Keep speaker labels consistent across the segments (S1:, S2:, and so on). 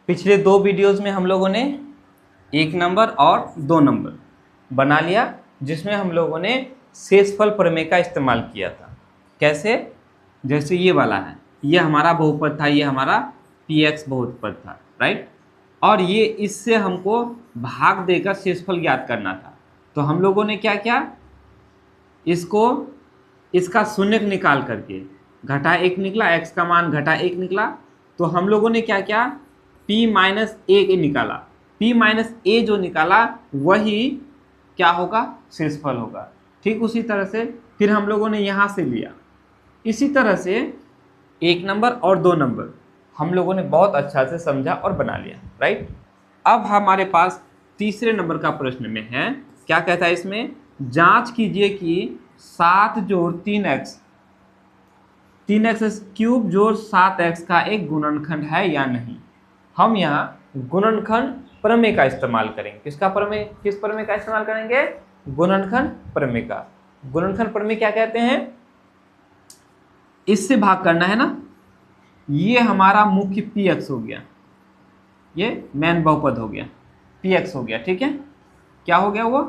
S1: पिछले 2 वीडियोस में हम लोगों ने 1 नंबर और 2 नंबर बना लिया, जिसमें हम लोगों ने शेषफल प्रमेय का इस्तेमाल किया था। कैसे? जैसे ये वाला है, ये हमारा बहुपद था, ये हमारा px बहुपद था, राइट। और ये इससे हमको भाग देकर शेषफल ज्ञात करना था। तो हम लोगों ने क्या किया, इसका शून्य निकाल करके घटा 1 निकला, x का मान घटा 1 निकला, तो हम लोगों ने क्या किया, p माइनस ए निकाला। p माइनस ए जो निकाला वही क्या होगा, शेषफल होगा। ठीक उसी तरह से फिर हम लोगों ने यहाँ से लिया। इसी तरह से 1 नंबर और 2 नंबर हम लोगों ने बहुत अच्छा से समझा और बना लिया, राइट। अब हमारे पास तीसरे नंबर का प्रश्न में है, क्या कहता है इसमें, जांच कीजिए कि 7 जोड़ 3x 3x क्यूब जोड़ 7x का एक गुणनखंड है या नहीं। हम यहाँ गुणनखंड प्रमेय का इस्तेमाल करेंगे। किसका प्रमेय, किस प्रमेय का इस्तेमाल करेंगे, गुणनखंड प्रमेय का। गुणनखंड प्रमेय क्या कहते हैं, इससे भाग करना है ना, ये हमारा मुख्य px हो गया, ये मैन बहुपद हो गया, px हो गया, ठीक है। क्या हो गया वो,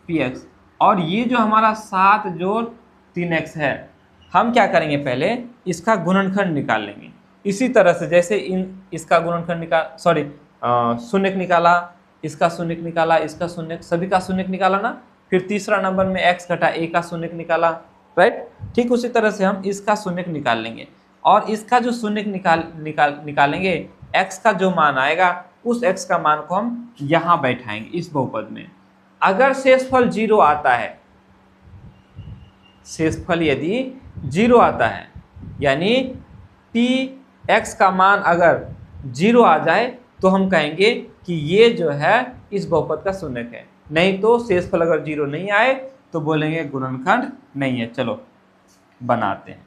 S1: px। और ये जो हमारा 7 जोड़ 3x है, हम क्या करेंगे, पहले इसका गुणनखंड निकाल लेंगे। इसी तरह से जैसे इसका गुणनखंड शून्य निकाला, इसका शून्य निकाला, इसका शून्य, सभी का शून्य निकाला ना, फिर तीसरा नंबर में x घटा a का शून्य निकाला, राइट। ठीक उसी तरह से हम इसका शून्य निकाल लेंगे, और इसका जो शून्य निकालेंगे, x का जो मान आएगा उस x का मान को हम यहाँ बैठाएंगे इस बहुपद में। अगर शेषफल 0 आता है, शेषफल यदि 0 आता है, यानी px का मान अगर 0 आ जाए, तो हम कहेंगे कि ये जो है इस बहुपद का शून्यक है। नहीं तो शेषफल अगर 0 नहीं आए तो बोलेंगे गुणनखंड नहीं है। चलो बनाते हैं,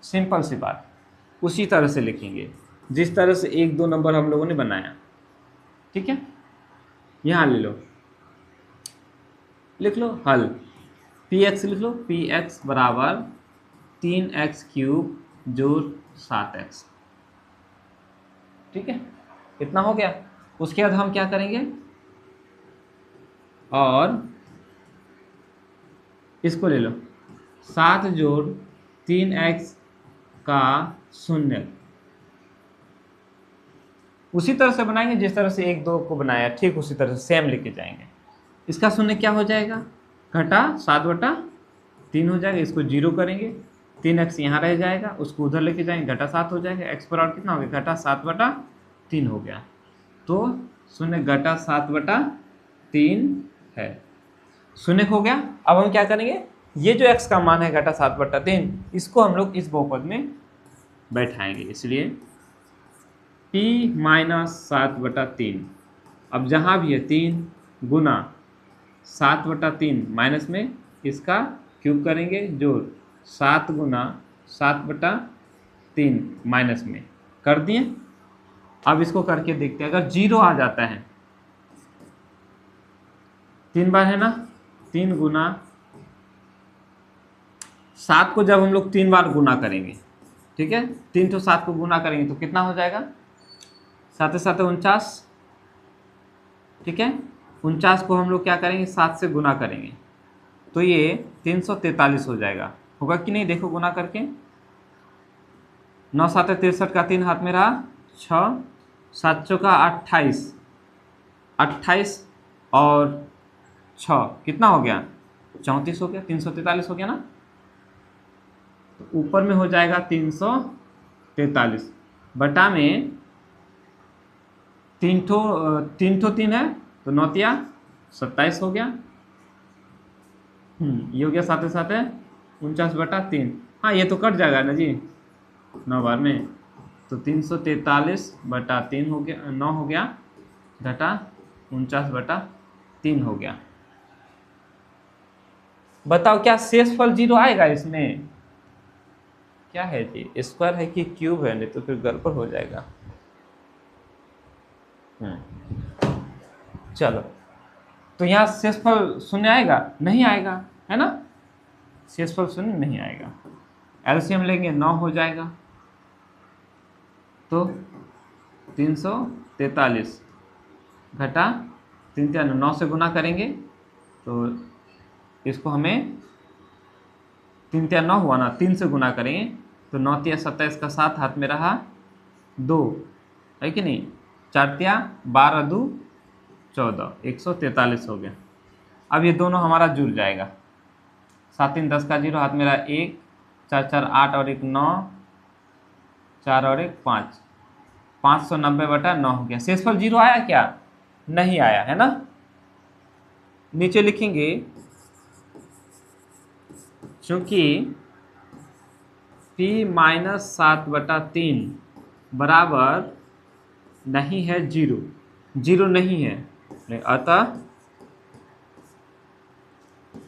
S1: सिंपल सी बात। उसी तरह से लिखेंगे जिस तरह से 1, 2 नंबर हम लोगों ने बनाया, ठीक है। यहाँ ले लो, लिख लो हल, px लिख लो, px बराबर 3x क्यूब जोड़ 7x, ठीक है। इतना हो गया। उसके बाद हम क्या करेंगे, और इसको ले लो, 7 जोड़ 3x का शून्य, उसी तरह से बनाएंगे जिस तरह से 1, 2 को बनाया, ठीक उसी तरह से सेम लेके जाएंगे। इसका शून्य क्या हो जाएगा, घटा 7/3 हो जाएगा। इसको 0 करेंगे, 3x यहाँ रह जाएगा, उसको उधर लेके जाएंगे, घटा 7 हो जाएगा। x बराबर कितना हो गया, घटा 7/3 हो गया। तो शून्य घटा 7/3 है, शून्य हो गया। अब हम क्या करेंगे, ये जो x का मान है घटा 7/3, इसको हम लोग इस बहुपद में बैठाएंगे, इसलिए p माइनस 7/3। अब जहाँ भी है 3 गुना 7/3 माइनस में इसका क्यूब करेंगे, जोड़ 7 गुना 7/3 माइनस में कर दिए। अब इसको करके देखते हैं, अगर 0 आ जाता है, 3 बार है ना, 3 गुना 7 को जब हम लोग 3 बार गुना करेंगे, ठीक है, 3 तो 7 को गुना करेंगे तो कितना हो जाएगा, 7 7 49, ठीक है। 49 को हम लोग क्या करेंगे, 7 से गुना करेंगे तो ये 343 हो जाएगा। होगा कि नहीं, देखो गुना करके, 9 7 63 का 3 हाथ में रहा, 6 7 चौका 28, 28 और 6 कितना हो गया, 34 हो गया, 343 हो गया ना। तो ऊपर में हो जाएगा 343, बटा में 3 ठो 3 है तो 9 तिया 27 हो गया। ये हो गया 7 7 49/3। हाँ ये तो कट जाएगा ना जी 9 बार में, तो 343/3 हो गया, 9 हो गया, घटा 49/3 हो गया। बताओ क्या शेषफल 0 आएगा इसमें, क्या है जी, स्क्वायर है कि क्यूब है, नहीं तो फिर गड़बड़ हो जाएगा। चलो, तो यहाँ शेषफल शून्य आएगा, नहीं आएगा, है ना, शेषफल शून्य नहीं आएगा। एलसीएम लेंगे 9 हो जाएगा, तो 343 घटा 3 3 9 से गुना करेंगे तो इसको हमें 3 3 9 हुआ ना, 3 से गुना करेंगे तो 9 3 27 का 7 हाथ में रहा 2, है कि नहीं, 4 3 12 2 14, 143 हो गया। अब ये दोनों हमारा जुड़ जाएगा, 7 3 10 का 0 हाथ में रहा 1, 4 4 8 और 1 9, 4 और 1 5, 590/9 हो गया। शेषफल 0 आया क्या? नहीं आया, है ना। नीचे लिखेंगे चूंकि p माइनस 7/3 बराबर नहीं है 0, 0 नहीं है, अतः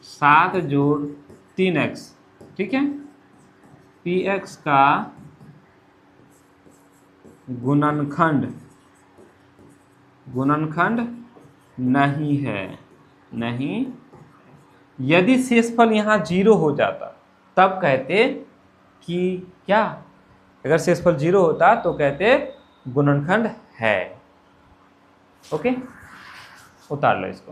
S1: 7 जोड़ 3x, ठीक है, px का गुणनखंड नहीं है, नहीं। यदि शेषफल यहाँ 0 हो जाता तब कहते कि क्या, अगर शेषफल 0 होता तो कहते गुणनखंड है। ओके, उतार लो इसको।